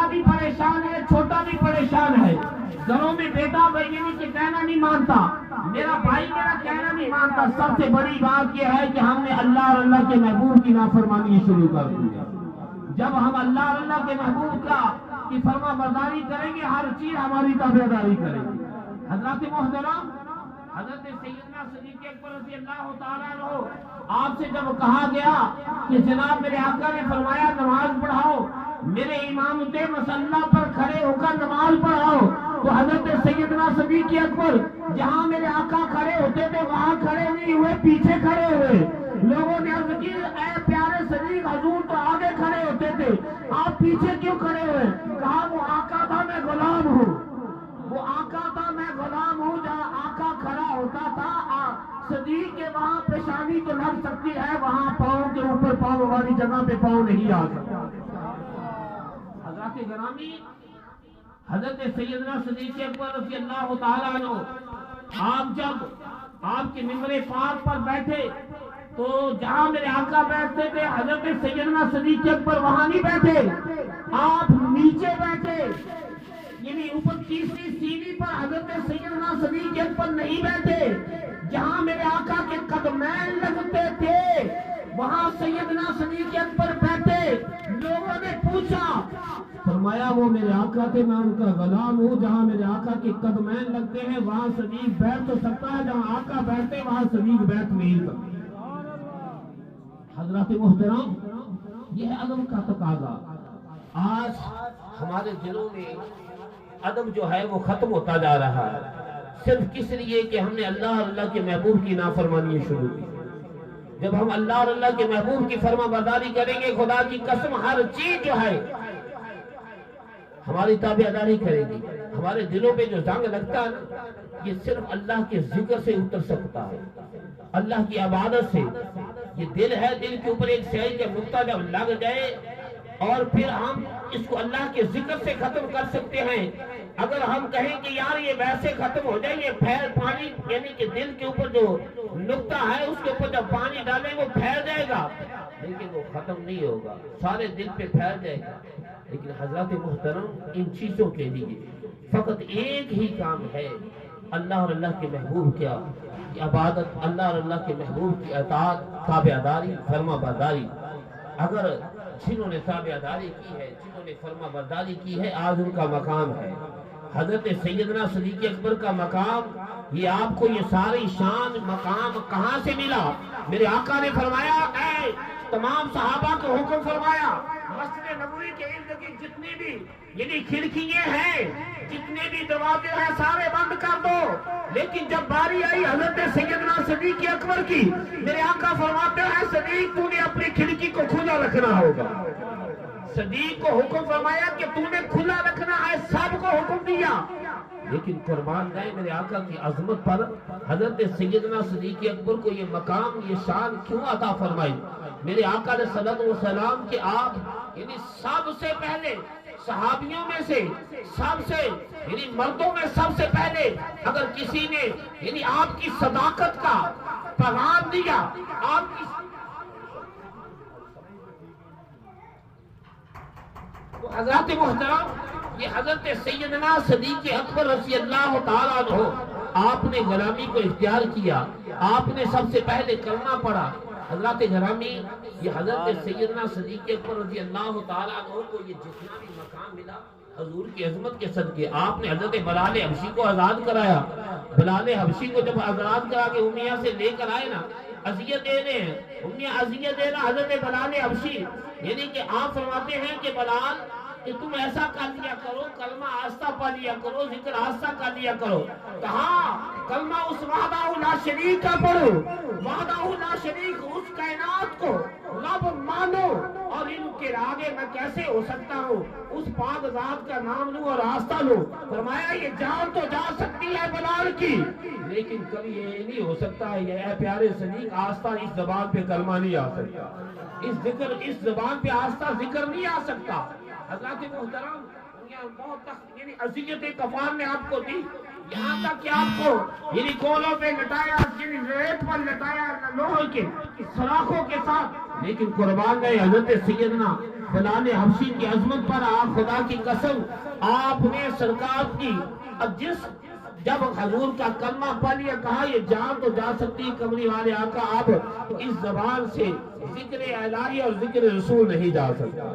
بڑا بھی پریشان ہے، چھوٹا بھی پریشان ہے، گھروں میں بیٹا بہنی کے کہنا نہیں مانتا، میرا بھائی میرا کہنا نہیں مانتا، سب سے بڑی بات یہ ہے کہ ہم نے اللہ اور اللہ کے محبوب کی نافرمانی شروع کر دی ہے۔ جب ہم اللہ اور اللہ کے محبوب کی فرما برداری کریں گے، ہر چیز ہماری تابعداری کریں گے۔ حضرات محترم، حضرت سیدنا صدیق اکبر رضی اللہ تعالیٰ عنہ آپ سے جب کہا گیا کہ جناب میرے آقا نے فرمایا نماز پڑھاؤ، میرے امامت مصلی پر کھڑے ہو کر نماز پڑھاؤ، تو حضرت سیدنا صدیق اکبر جہاں میرے آقا کھڑے ہوتے تھے وہاں کھڑے نہیں ہوئے، پیچھے کھڑے ہوئے۔ لوگوں نے عرض کی اے پیارے صدیق، حضور تو آگے کھڑے ہوتے تھے، آپ پیچھے کیوں کھڑے ہوئے؟ کہا وہ آقا تھا، میں غلام ہوں، وہ آقا تھا، میں غلام ہوں، جہاں آقا کھڑا ہوتا تھا صدیق کے وہاں پیشانی تو لگ سکتی ہے، وہاں پاؤں کے اوپر پاؤں والی جگہ پہ پاؤں نہیں آ سکتا۔ حضرات گرامی، حضرت سیدنا صدیق اکبر رضی اللہ تعالیٰ عنہ آپ جب آپ کے ممبر پاک پر بیٹھے تو جہاں میرے آقا بیٹھتے تھے حضرت سیدنا صدیق اکبر وہاں نہیں بیٹھے، آپ نیچے بیٹھے، یعنی اوپر تیسری سیڑھی پر حضرت سیدنا صدیق اکبر نہیں بیٹھے، جہاں میرے آقا کے قدمین لگتے تھے وہاں سیدنا صدیق اکبر بیٹھے۔ لوگوں نے پوچھا، فرمایا وہ میرے آقا تھے، میں ان کا غلام ہوں، جہاں میرے آقا کے قدمین لگتے ہیں وہاں صدیق بیٹھ تو سکتا ہے، جہاں آقا بیٹھتے وہاں صدیق بیٹھ نہیں سکتا۔ حضرات محترم، یہ ہے ادب کا تقاضا۔ آج ہمارے دلوں میں ادب جو ہے وہ ختم ہوتا جا رہا ہے، صرف کس لیے کہ ہم نے اللہ اور اللہ کے محبوب کی نافرمانی شروع کی۔ جب ہم اللہ اور اللہ کے محبوب کی فرما برداری کریں گے، خدا کی قسم ہر چیز جو ہے ہماری تابعداری کرے گی۔ ہمارے دلوں پہ جو زنگ لگتا ہے نا، یہ صرف اللہ کے ذکر سے اتر سکتا ہے، اللہ کی عبادت سے۔ یہ دل ہے، دل کے اوپر ایک سیاہی کا نقطہ جب لگ جائے اور پھر ہم اس کو اللہ کے ذکر سے ختم کر سکتے ہیں۔ اگر ہم کہیں کہ یار یہ ویسے ختم ہو جائے، یہ پھیل پانی، یعنی کہ دل کے اوپر جو نقطہ ہے اس کے اوپر جب پانی ڈالیں وہ پھیل جائے گا، لیکن وہ ختم نہیں ہوگا، سارے دل پہ پھیل جائے گا۔ لیکن حضرات محترم، ان چیزوں کے لیے فقط ایک ہی کام ہے، اللہ اور اللہ کے محبوب کی عبادت، اللہ اور اللہ کے محبوب کی اطاعت، تابعداری، فرما برداری۔ اگر جنہوں نے تابعداری کی ہے، جنہوں نے فرما برداری کی ہے، آج ان کا مقام ہے۔ حضرت سیدنا صدیق اکبر کا مقام، یہ آپ کو یہ ساری شان مقام کہاں سے ملا؟ میرے آقا نے فرمایا، اے تمام صحابہ کو حکم فرمایا، مسجد نبوی کے ارد گرد جتنی بھی یعنی کھڑکیاں ہیں، جتنے بھی دروازے ہیں، سارے بند کر دو۔ لیکن جب باری آئی حضرت سیدنا صدیق اکبر کی، میرے آقا فرماتے ہیں صدیق تو نے اپنی کھڑکی کو کھلا رکھنا ہوگا۔ صدیق کو حکم فرمایا کہ تو نے کھلا رکھنا ہے، سب کو حکم دیا۔ لیکن قربان جائے میرے آقا کی عظمت پر حضرت سیدنا صدیق اکبر کو یہ مقام، یہ شان کیوں عطا فرمائی؟ میرے آقا علیہ الصلوۃ والسلام کہ آپ یعنی سب سے پہلے صحابیوں میں سے، سب سے یعنی مردوں میں سب سے پہلے اگر کسی نے یعنی آپ کی صداقت کا پیغام دیا، آپ کی حضرات محترم، یہ حضرت سیدنا صدیق اکبر رضی اللہ تعالیٰ عنہ، آپ نے غلامی کو اختیار کیا، آپ نے سب سے پہلے کرنا پڑا۔ حضرات گرامی، یہ حضرت سیدنا صدیق اکبر رضی اللہ تعالیٰ عنہ کو یہ جتنا بھی مقام ملا حضور کی عظمت کے صدقے، آپ نے حضرت بلال حبشی کو آزاد کرایا۔ بلال حبشی کو جب آزاد کرا کے امیہ سے لے کر آئے نا، اذیت دے رہے ہیں، امیہ اذیت دے رہا حضرت بلال حبشی، یعنی کہ آپ فرماتے ہیں کہ بلال کہ تم ایسا کر لیا کرو، کلمہ آہستہ پڑھ لیا کرو، ذکر آہستہ کر لیا کرو۔ کہا کلمہ اس وحدہ لا شریک کا پڑھو، وحدہ لا شریک اس کائنات کو رب مانو، اور ان کے آگے میں کیسے ہو سکتا ہوں، اس پاک ذات کا نام لوں اور آستہ لوں۔ فرمایا یہ جان تو جا سکتی ہے بلال کی، لیکن کبھی یہ نہیں ہو سکتا ہے یہ اے پیارے صدیق آستہ اس زبان پہ کلمہ نہیں آ سکتا، اس زبان پہ آستہ ذکر نہیں آ سکتا۔ حضرات محترم، بہت یعنی اذیت کفار نے آپ کو دی، یہاں تک کہ آپ کو یعنی کولوں پہ لٹایا، یعنی ریت پر لٹایا لوہے کے سلاخوں کے ساتھ، لیکن قربان گئے حضرت سیدنا بلال حبشی کی عظمت پر آپ خدا کی قسم آپ نے سرکار کی جب حضور کا کلمہ پڑھ لیا کہا یہ جان تو جا سکتی کمری والے آقا آپ اس زبان سے ذکر الہی اور ذکر رسول نہیں جا سکتا۔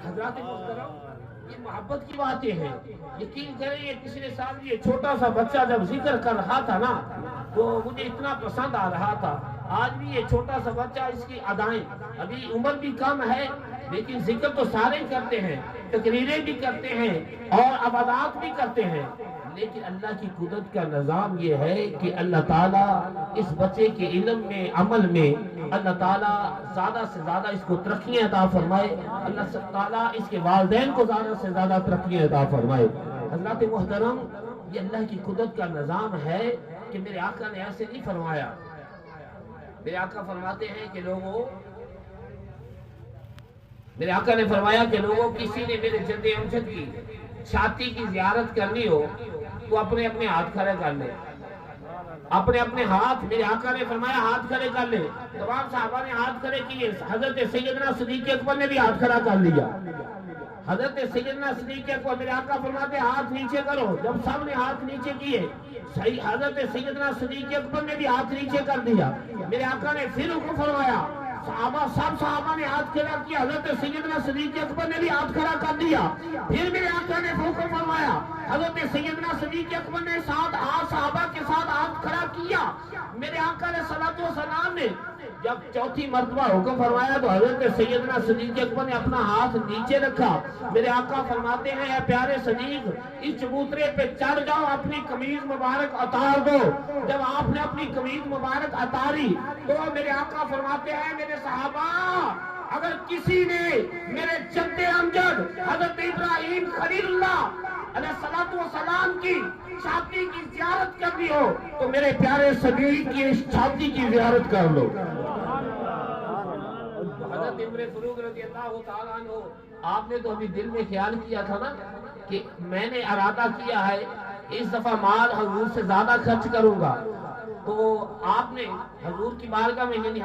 حضرات محترم یہ محبت کی باتیں ہیں، یقین کریں یہ پچھلے سال یہ چھوٹا سا بچہ جب ذکر کر رہا تھا نا تو مجھے اتنا پسند آ رہا تھا۔ آج بھی یہ چھوٹا سا بچہ اس کی ادائیں ابھی عمر بھی کم ہے لیکن ذکر تو سارے کرتے ہیں، تقریریں بھی کرتے ہیں اور عبادات بھی کرتے ہیں، لیکن اللہ کی قدرت کا نظام یہ ہے کہ اللہ تعالیٰ اس بچے کے علم میں عمل میں اللہ تعالیٰ زیادہ سے زیادہ اس کو ترقیاں عطا فرمائے، اللہ تعالیٰ اس کے والدین کو زیادہ سے زیادہ ترقیاں عطا فرمائے۔ حضرات محترم یہ اللہ کی قدرت کا نظام ہے کہ میرے آقا نے ایسے نہیں فرمایا۔ میرے آقا فرماتے ہیں کہ میرے آقا نے فرمایا کہ لوگوں کسی نے میرے جد امجد کی چھاتی کی زیارت کرنی ہو تو اپنے اپنے ہاتھ کھڑے کر لے، اپنے اپنے ہاتھ، میرے آقا نے فرمایا ہاتھ کھڑے کر لے۔ تمام صحابہ نے ہاتھ کھڑے کیے، حضرت سیدنا صدیق اکبر نے بھی ہاتھ کھڑا کر لیا۔ حضرت سیدنا صدیق اکبر میرے آقا فرماتے ہاتھ نیچے کرو، جب سب نے ہاتھ نیچے کیے حضرت سیدنا صدیق اکبر نے بھی ہاتھ نیچے کر دیا۔ میرے آقا نے پھر حکم فرمایا، سب صحابہ نے ہاتھ کھڑا کیا، حضرت سیدنا صدیق اکبر نے بھی ہاتھ کھڑا کر دیا۔ پھر میرے آقا نے حکم فرمایا، حضرت سیدنا صدیق اکبر نے صحابہ کے ساتھ ہاتھ کھڑا کیا۔ میرے آقا علیہ الصلوۃ والسلام نے جب چوتھی مرتبہ حکم فرمایا تو حضرت سیدنا صدیق اکبر نے اپنا ہاتھ نیچے رکھا۔ میرے آقا فرماتے ہیں اے پیارے صدیق اس چبوترے پہ چڑھ جاؤ، اپنی قمیض مبارک اتار دو۔ جب آپ نے اپنی قمیض مبارک اتاری تو میرے آقا فرماتے ہیں میرے صحابہ اگر کسی نے میرے جد امجد حضرت ابراہیم خلیل اللہ علیہ الصلوۃ والسلام کی چھاتی کی زیارت کرنی ہو تو میرے پیارے صدیق کی اس چھاتی کی زیارت کر لو۔ حضرت عمر فاروق رضی اللہ تعالیٰ عنہ آپ نے تو ابھی دل میں خیال کیا تھا نا کہ میں نے ارادہ کیا ہے اس دفعہ مال حضور سے زیادہ خرچ کروں گا، تو آپ نے حضور کی بارگاہ میں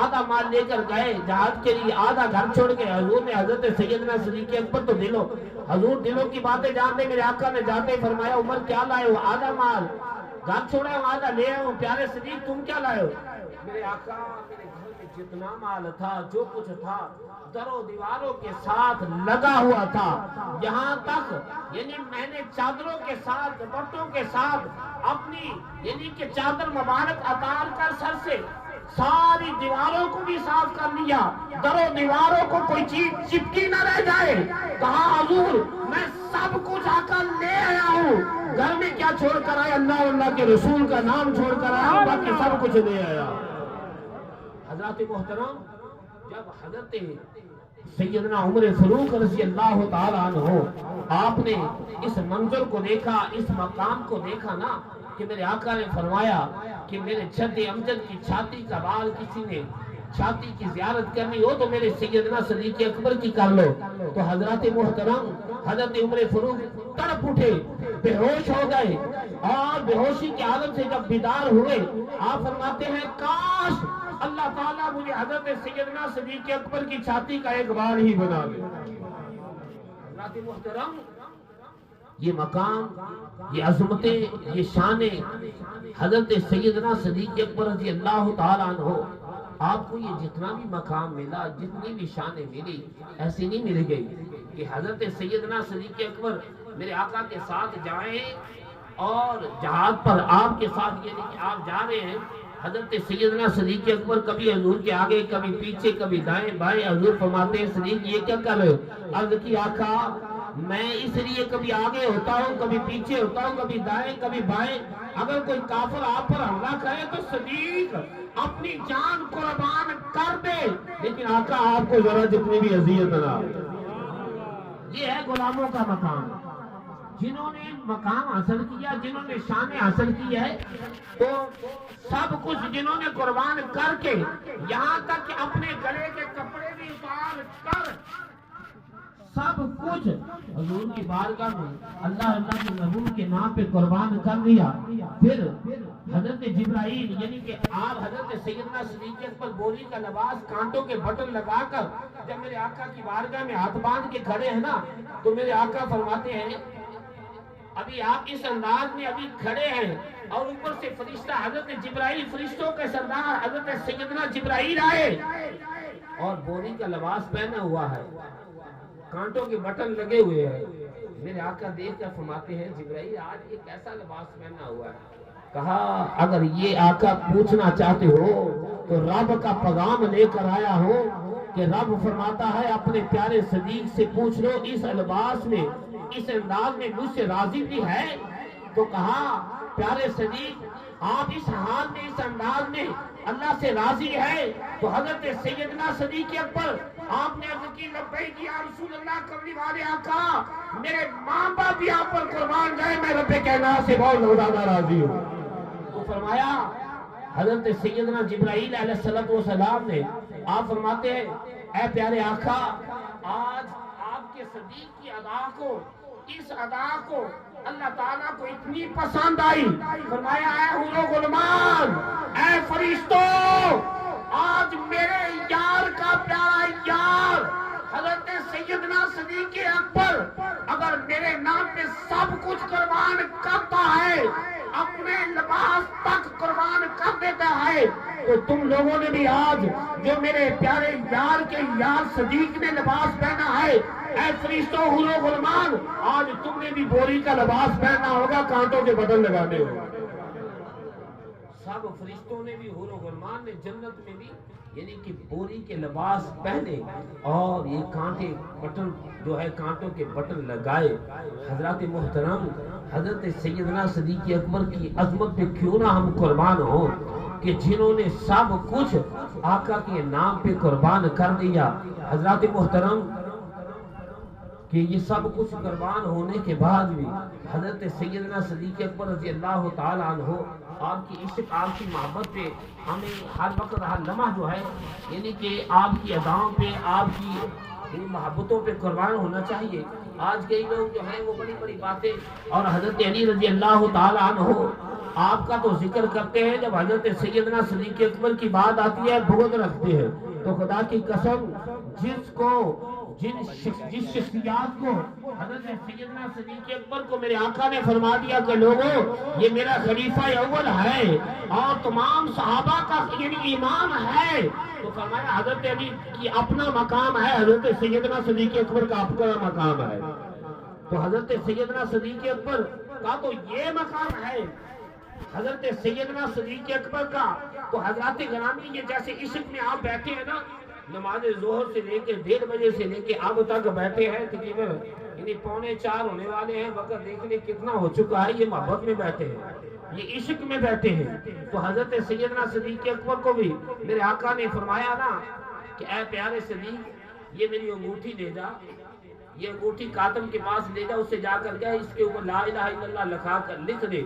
آدھا مال لے کر گئے جہاد کے لیے، آدھا گھر چھوڑ کے حضور نے حضرت سیدنا صدیق اکبر تو حضور دلوں کی باتیں جانتے، میرے آقا نے جاتے فرمایا عمر کیا لائے ہو؟ آدھا مال گھر چھوڑے ہو، آدھا لے ہو۔ پیارے صدیق تم کیا لائے ہو؟ میرے آقا میرے گھر میں جتنا مال تھا جو کچھ تھا دروں دیواروں کے ساتھ لگا ہوا تھا، یہاں تک یعنی میں نے چادروں کے ساتھ دوپٹوں کے ساتھ اپنی یعنی کہ چادر مبارک اتار کر سر سے ساری دیواروں کو بھی صاف کر لیا، دروں دیواروں کو کوئی چیز چپکی نہ رہ جائے۔ کہا حضور میں سب کچھ آ کر لے آیا ہوں، گھر میں کیا چھوڑ کر آیا؟ اللہ کے رسول کا نام چھوڑ کر آیا، باقی سب کچھ لے آیا۔ حضرات محترم جب حضرت سیدنا عمر فاروق رضی اللہ تعالیٰ عنہ آپ نے اس منظر کو دیکھا، اس مقام کو دیکھا نا کہ میرے آقا نے فرمایا کہ میرے جد امجد کی چھاتی کا بال کسی نے چھاتی کی زیارت کرنی ہو تو میرے سیدنا صدیق اکبر کی کر لو۔ تو حضرات محترم حضرت عمر فاروق تڑپ اٹھے، بے ہوش ہو گئے اور بے ہوشی کی حالت سے جب بیدار ہوئے آپ فرماتے ہیں کاش اللہ تعالیٰ مجھے حضرت سیدنا صدیق اکبر کی چھاتی کا ایک بال ہی بنا دے۔ حضرات محترم یہ مقام، یہ عظمتیں، یہ شانیں حضرت سیدنا صدیق اکبر رضی اللہ تعالیٰ عنہ آپ کو یہ جتنا بھی مقام ملا، جتنی بھی شانیں ملی ایسی نہیں مل گئی کہ حضرت سیدنا صدیق اکبر میرے آقا کے ساتھ جائیں اور جہاد پر آپ کے ساتھ یعنی کہ آپ جا رہے ہیں، حضرت سیدنا صدیق اکبر کبھی حضور کے آگے کبھی پیچھے کبھی دائیں بائیں، حضور فرماتے ہیں صدیق یہ کیا کر رہے ہو؟ عرض کی آقا میں اس لیے کبھی آگے ہوتا ہوں کبھی پیچھے ہوتا ہوں کبھی دائیں کبھی بائیں، اگر کوئی کافر آپ پر حملہ کرے تو صدیق اپنی جان قربان کر دے، لیکن آقا آپ کو ذرا جتنی بھی اذیت نہ۔ یہ ہے غلاموں کا مقام، جنہوں نے مقام حاصل کیا، جنہوں نے شان حاصل کی ہے، تو سب کچھ جنہوں نے قربان کر کے یہاں تک کہ اپنے گلے کے کپڑے بھی اتار کر سب کچھ حضور کی بارگاہ میں اللہ کے محبوب کے نام پہ قربان کر دیا، پھر حضرت جبرائیل یعنی کہ آپ حضرت سیدنا صدیق اکبر بوری کا لباس کانٹوں کے بٹن لگا کر جب میرے آقا کی بارگاہ میں ہاتھ باندھ کے کھڑے ہیں نا تو میرے آقا فرماتے ہیں ابھی آپ اس انداز میں ابھی کھڑے ہیں اور اوپر سے فرشتہ حضرت جبرائیل فرشتوں کے سردار حضرت سیدنا جبرائیل آئے اور بوری کا لباس پہنا ہوا ہے، کانٹوں کے بٹن لگے ہوئے ہیں۔ میرے آقا دیکھ کر فرماتے ہیں جبرائیل آج ایک ایسا لباس پہنا ہوا ہے۔ کہا اگر یہ آقا پوچھنا چاہتے ہو تو رب کا پیغام لے کر آیا ہوں کہ رب فرماتا ہے اپنے پیارے صدیق سے پوچھ لو اس لباس میں اس انداز میں مجھ سے راضی بھی ہے؟ تو کہا پیارے صدیق آپ اس حال میں اس انداز میں اللہ سے راضی ہے؟ تو حضرت سیدنا صدیق اکبر آپ نے عرض کی لبیک یا رسول اللہ کملی والے آقا میرے ماں باپ بھی آپ پر قربان جائے میں رب کائنات سے بہت زیادہ راضی ہوں۔ تو فرمایا حضرت سیدنا جبرائیل علیہ السلام نے آپ فرماتے ہیں اے پیارے آقا آج آپ کے صدیق کی ادا کو اس ادا کو اللہ تعالیٰ کو اتنی پسند آئی، فرمایا اے حور و غلمان اے فرشتوں آج میرے یار کا پیارا یار حضرت سیدنا صدیق اکبر اگر میرے نام پہ سب کچھ قربان کرتا ہے اپنے لباس تک قربان کر دیتا ہے تو تم لوگوں نے بھی آج جو میرے پیارے یار کے یار صدیق نے لباس پہنا ہے اے فرشتوں حور و غلمان آج تم نے بھی بوری کا لباس پہننا ہوگا کانٹوں کے بٹن لگانے ہوگا۔ سب فرشتوں نے بھی حور و غلمان نے جنت میں بھی یعنی کہ بوری کے لباس پہنے اور یہ کانٹے بٹن جو ہے کانٹوں کے بٹن لگائے۔ حضرات محترم حضرت سیدنا صدیق اکبر کی عظمت پہ کیوں نہ ہم قربان ہوں کہ جنہوں نے سب کچھ آقا کے نام پہ قربان کر دیا۔ حضرات محترم کہ یہ سب کچھ قربان ہونے کے بعد بھی حضرت سیدنا صدیق اکبر رضی اللہ تعالیٰ عنہ آپ کی عشق آپ کی محبت پہ ہمیں ہر وقت ہر لمحہ جو ہے یعنی کہ آپ کی اداؤں پہ آپ کی محبتوں پہ قربان ہونا چاہیے۔ آج کئی لوگ جو ہیں وہ بڑی بڑی باتیں اور حضرت علی رضی اللہ تعالیٰ عنہ آپ کا تو ذکر کرتے ہیں جب حضرت سیدنا صدیق اکبر کی بات آتی ہے بغض رکھتے ہیں۔ تو خدا کی قسم جس شخصیات کو حضرت سیدنا صدیق اکبر کو میرے آقا نے فرما دیا کہ لوگوں یہ میرا خلیفہ اول ہے اور تمام صحابہ کا یعنی امام ہے تو فرمایا حضرت علی کی اپنا مقام ہے حضرت سیدنا صدیق اکبر کا اپنا مقام ہے۔ تو حضرت سیدنا صدیق اکبر کا تو یہ مقام ہے حضرت سیدنا صدیق اکبر کا۔ تو حضرات گرامی یہ جیسے عشق میں آپ بیٹھے ہیں نا نماز ظہر سے لے کے 1:30 بجے سے لے کے اب تک بیٹھے ہیں تقریباً یعنی 3:45 ہونے والے ہیں، وقت دیکھنے کتنا ہو چکا ہے، یہ محبت میں بیٹھے ہیں یہ عشق میں بیٹھے ہیں۔ تو حضرت سیدنا صدیق اکبر کو بھی میرے آقا نے فرمایا نا کہ اے پیارے صدیق یہ میری انگوٹھی لے جا، یہ انگوٹھی کاتم کے پاس لے جا، اس سے جا کر کے اس کے اوپر لا الہ الا اللہ لکھا کر لکھ دے۔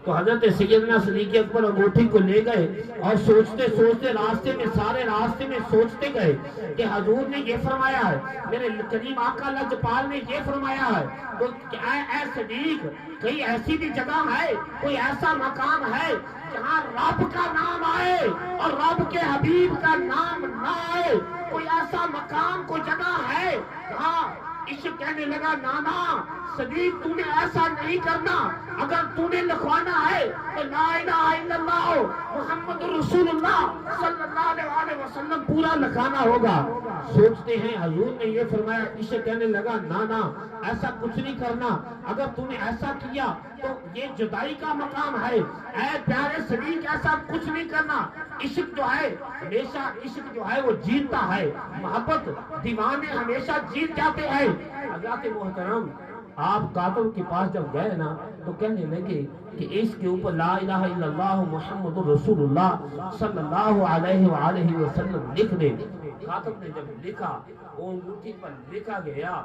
تو حضرت سیدنا صدیق اکبر انگوٹھی کو لے گئے اور سوچتے سوچتے سارے راستے میں سوچتے گئے کہ حضور نے یہ فرمایا ہے، میرے کریم آقا لجپال نے یہ فرمایا ہے تو اے صدیق کئی ایسی بھی جگہ ہے کوئی ایسا مقام ہے جہاں رب کا نام آئے اور رب کے حبیب کا نام نہ آئے، کوئی ایسا مقام کوئی جگہ ہے جہاں عشق کہنے لگا نانا صدیق تو نے ایسا نہیں کرنا، اگر تو نے لکھوانا ہے تو لا الہ الا اللہ محمد رسول اللہ صلی اللہ علیہ وسلم پورا لکھانا ہوگا۔ سوچتے ہیں حضور نے یہ فرمایا، عشق کہنے لگا نانا ایسا کچھ نہیں کرنا، اگر تو نے ایسا کیا تو یہ جدائی کا مقام ہے، اے پیارے صدیق ایسا کچھ نہیں کرنا۔ عشق جو ہے ہمیشہ عشق جو ہے وہ جیتتا ہے، محبت دیوانے ہمیشہ جیت جاتے ہیں۔ حضرات محترم آپ کاتب کے پاس جب گئے نا تو کہنے لگے کہ اس کے اوپر لا الہ الا اللہ محمد رسول اللہ صلی اللہ علیہ وآلہ وسلم لکھ دے۔ کاتب نے جب لکھا وہ انگوٹھی پر لکھا گیا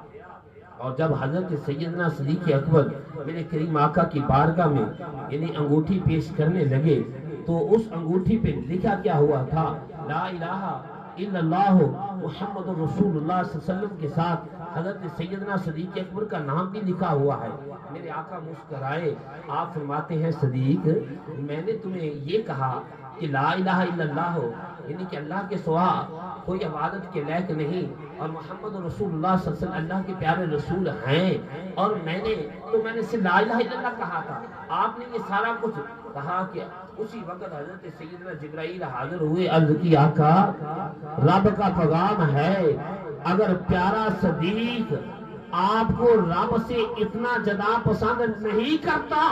اور جب حضرت سیدنا صدیق اکبر میرے کریم آقا کی بارگاہ میں یعنی انگوٹھی پیش کرنے لگے تو اس انگوٹھی پہ لکھا کیا ہوا تھا، لا الہ الا اللہ محمد رسول اللہ صلی اللہ علیہ وسلم کے ساتھ حضرت سیدنا صدیق اکبر کا نام بھی لکھا ہوا ہے۔ میرے آقا مسکرائے، آپ فرماتے ہیں صدیق میں نے تمہیں یہ کہا کہ لا الہ الا اللہ ہو، یعنی کہ اللہ کے سوا کوئی عبادت کے لائق نہیں، اور محمد رسول اللہ صلی اللہ علیہ وسلم اللہ کے پیارے رسول ہیں، اور میں نے صرف لا الہ الا اللہ کہا تھا۔ آپ نے یہ سارا کچھ کہا کہ اسی وقت حضرت سیدنا جبرائیل حاضر ہوئے، عرض کی آقا رب کا پیغام ہے، اگر پیارا صدیق آپ کو رب سے اتنا جدا پسند نہیں کرتا،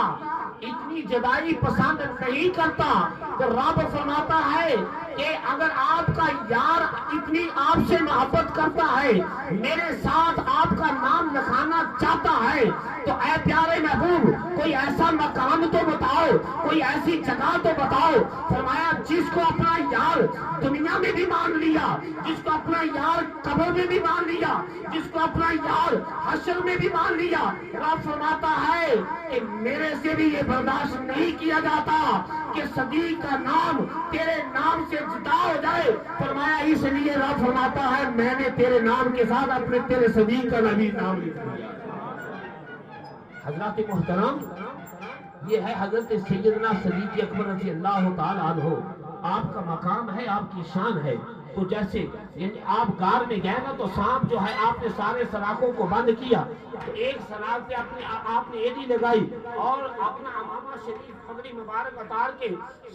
اتنی جدائی پسند نہیں کرتا، تو رب فرماتا ہے کہ اگر آپ کا یار اتنی آپ سے محبت کرتا ہے، میرے ساتھ آپ کا نام لکھانا چاہتا ہے، تو اے پیارے محبوب کوئی ایسا مقام تو بتاؤ، کوئی ایسی جگہ تو بتاؤ۔ فرمایا جس کو اپنا یار دنیا میں بھی مان لیا، جس کو اپنا یار قبر میں بھی مان لیا، جس کو اپنا یار حشر میں بھی مان لیا، رب فرماتا ہے کہ میرے سے بھی یہ برداشت نہیں کیا جاتا کہ صدیق کا نام تیرے نام سے جدا ہو جائے۔ فرمایا اس لیے رب فرماتا ہے میں نے تیرے نام کے ساتھ اپنے تیرے صدیق کا نبی نام لکھ دیا۔ حضرات محترم، یہ ہے حضرت سیدنا صدیق اکبر رضی اللہ تعالی عنہ، آپ کا مقام ہے، آپ کی شان ہے۔ تو جیسے یعنی آپ غار میں گئے نا، تو سانپ جو ہے آپ نے سارے سلاخوں کو بند کیا، تو ایک سلاخ پہ آپ نے ایڑی لگائی اور اپنا امامہ شریف پگڑی مبارک اتار کے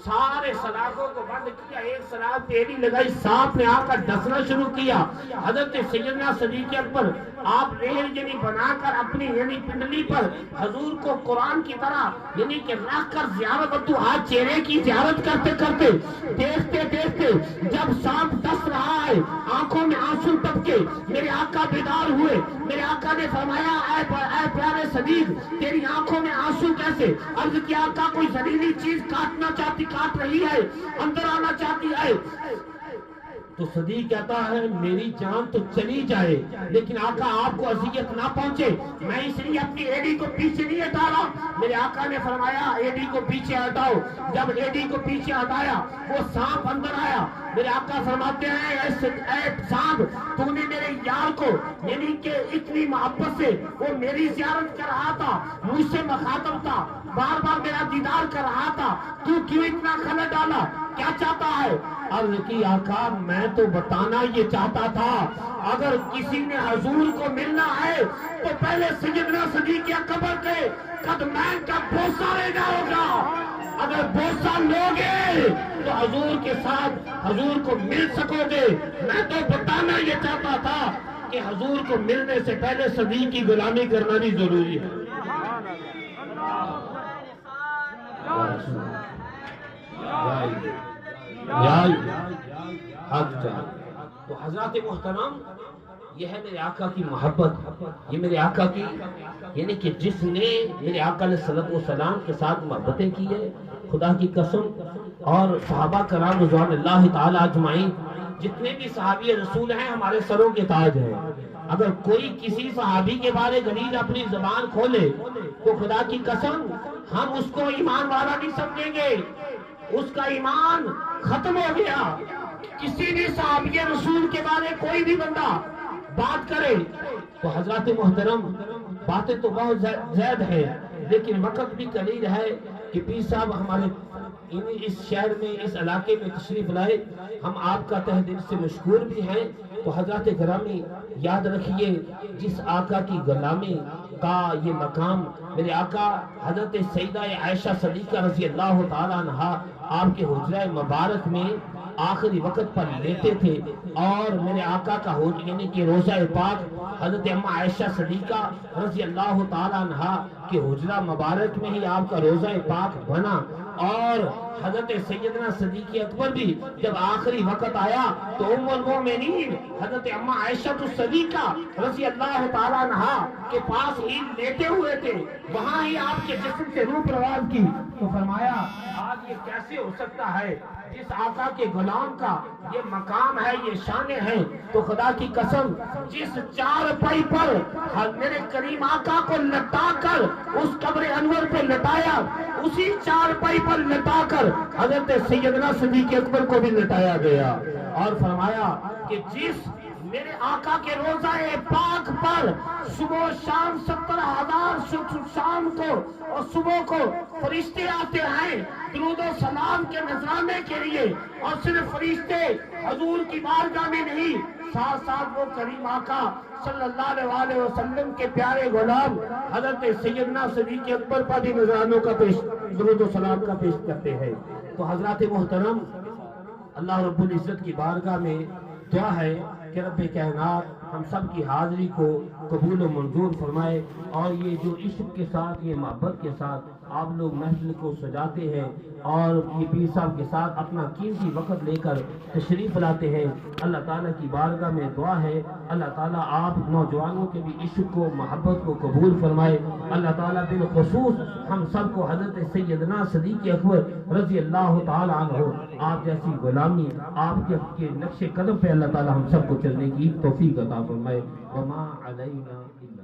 سارے سلاخوں کو بند کیا، ایک سلاخ پہ ایڑی لگائی، سانپ نے آ کر ڈسنا شروع کیا۔ حضرت سیدنا صدیق اکبر آپ ریل یعنی بنا کر اپنی یعنی پنڈلی پر حضور کو قرآن کی طرح یعنی کہ رکھ کر زیارت ابو ہاتھ چہرے کی زیارت کرتے کرتے دیکھتے دیکھتے جب سانپ ڈس رہا ہے، آنکھوں میں آنسو ٹپکے، میرے آقا بیدار ہوئے۔ میرے آقا نے فرمایا اے پیارے صدیق تیری آنکھوں میں آنسو کیسے؟ عرض کیا آقا کوئی زہریلی چیز کاٹ رہی ہے، اندر آنا چاہتی ہے۔ تو صدیق کہتا ہے میری جان تو چلی جائے لیکن آقا آپ کو اذیت نہ پہنچے، میں اس لیے اپنی ایڑی کو پیچھے نہیں ہٹا رہا۔ میرے آقا نے فرمایا ایڑی کو پیچھے ہٹاؤ۔ جب ایڑی کو پیچھے ہٹایا وہ سانپ اندر آیا۔ میرے آقا فرماتے ہیں اے سانپ تو نے میرے یار کو یعنی کہ اتنی محبت سے وہ میری زیارت کر رہا تھا، مجھ سے مخاطب تھا، بار بار میرا دیدار کر رہا تھا، تو کیوں اتنا خلل ڈالا؟ کیا چاہتا ہے؟ عرض کی آقا میں تو بتانا یہ چاہتا تھا اگر کسی نے حضور کو ملنا ہے تو پہلے سیدنا صدیق اکبر کے قدمین کا بوسہ لینا ہوگا، اگر بوسہ لوگے تو حضور کے ساتھ حضور کو مل سکو گے۔ میں تو بتانا یہ چاہتا تھا کہ حضور کو ملنے سے پہلے صدیق کی غلامی کرنا بھی ضروری ہے۔ تو حضرات محترم یہ ہے میرے آقا کی محبت، یہ میرے آقا کی یعنی کہ جس نے میرے آقا علیہ الصلوۃ والسلام کے ساتھ محبتیں کی ہے، خدا کی قسم، اور صحابہ کرام رضوان اللہ تعالی اجمعین جتنے بھی صحابی رسول ہیں ہمارے سروں کے تاج ہیں۔ اگر کوئی کسی صحابی کے بارے غلیظ اپنی زبان کھولے تو خدا کی قسم ہم اس کو ایمان والا نہیں سمجھیں گے، اس کا ایمان ختم ہو گیا۔ کسی بھی صحابی رسول کے بارے کوئی بھی بندہ بات کرے تو حضرات محترم باتیں تو بہت زیادہ ہیں لیکن وقت بھی قلیل ہے کہ پیر صاحب ہمارے اس شہر میں اس علاقے میں تشریف لائے، ہم آپ کا تہ دل سے مشکور بھی ہیں۔ تو حضرات گرامی یاد رکھیے جس آقا کی غلامی کا یہ مقام میرے آقا حضرت سیدہ عائشہ صدیقہ رضی اللہ تعالی عنہا آپ کے حجرہ مبارک میں آخری وقت پر لیتے تھے، اور میرے آقا کا یعنی کہ روضہ پاک حضرت اماں عائشہ صدیقہ رضی اللہ تعالی عنہا کے حجرہ مبارک میں ہی آپ کا روضہ پاک بنا، اور حضرت سیدنا صدیق اکبر بھی جب آخری وقت آیا تو ام المومنین حضرت اماں عائشہ صدیقہ رضی اللہ تعالی عنہا کے پاس ہی لیٹے ہوئے تھے، وہاں ہی آپ کے جسم سے روح پرواز کی۔ تو فرمایا آج یہ کیسے ہو سکتا ہے، جس آقا کے غلام کا یہ مقام ہے، یہ شان ہے۔ تو خدا کی قسم جس چار پائی پر میرے کریم آقا کو لٹا کر اس قبر انور پہ لٹایا، اسی چار پائی پر لٹا کر حضرت سیدنا صدیق اکبر کو بھی لٹایا گیا۔ اور فرمایا کہ جس میرے آقا کے روزہ پاک پر صبح و شام 70,000 شام کو اور صبح کو فرشتے آتے ہیں درود و سلام کے نذرانے کے لیے، اور صرف فرشتے حضور کی بارگاہ میں نہیں، ساتھ ساتھ وہ کریم آقا صلی اللہ علیہ وسلم کے پیارے غلام حضرت سیدنا صدیق اکبر پر بھی نذرانوں کا درود و سلام کا پیش کرتے ہیں۔ تو حضرات محترم، اللہ رب العزت کی بارگاہ میں دعا ہے کہ رب کائنات ہم سب کی حاضری کو قبول و منظور فرمائے، اور یہ جو عشق کے ساتھ، یہ محبت کے ساتھ آپ لوگ محفل کو سجاتے ہیں اور یہ پیر صاحب کے ساتھ اپنا قیمتی وقت لے کر تشریف لاتے ہیں، اللہ تعالیٰ کی بارگاہ میں دعا ہے اللہ تعالیٰ آپ نوجوانوں کے بھی عشق کو، محبت کو قبول فرمائے۔ اللہ تعالیٰ بالخصوص ہم سب کو حضرت سیدنا صدیق اکبر رضی اللہ تعالیٰ عنہ آپ جیسی غلامی، آپ کے نقش قدم پہ اللہ تعالیٰ ہم سب کو چلنے کی توفیق عطا فرمائے۔ وما علینا الا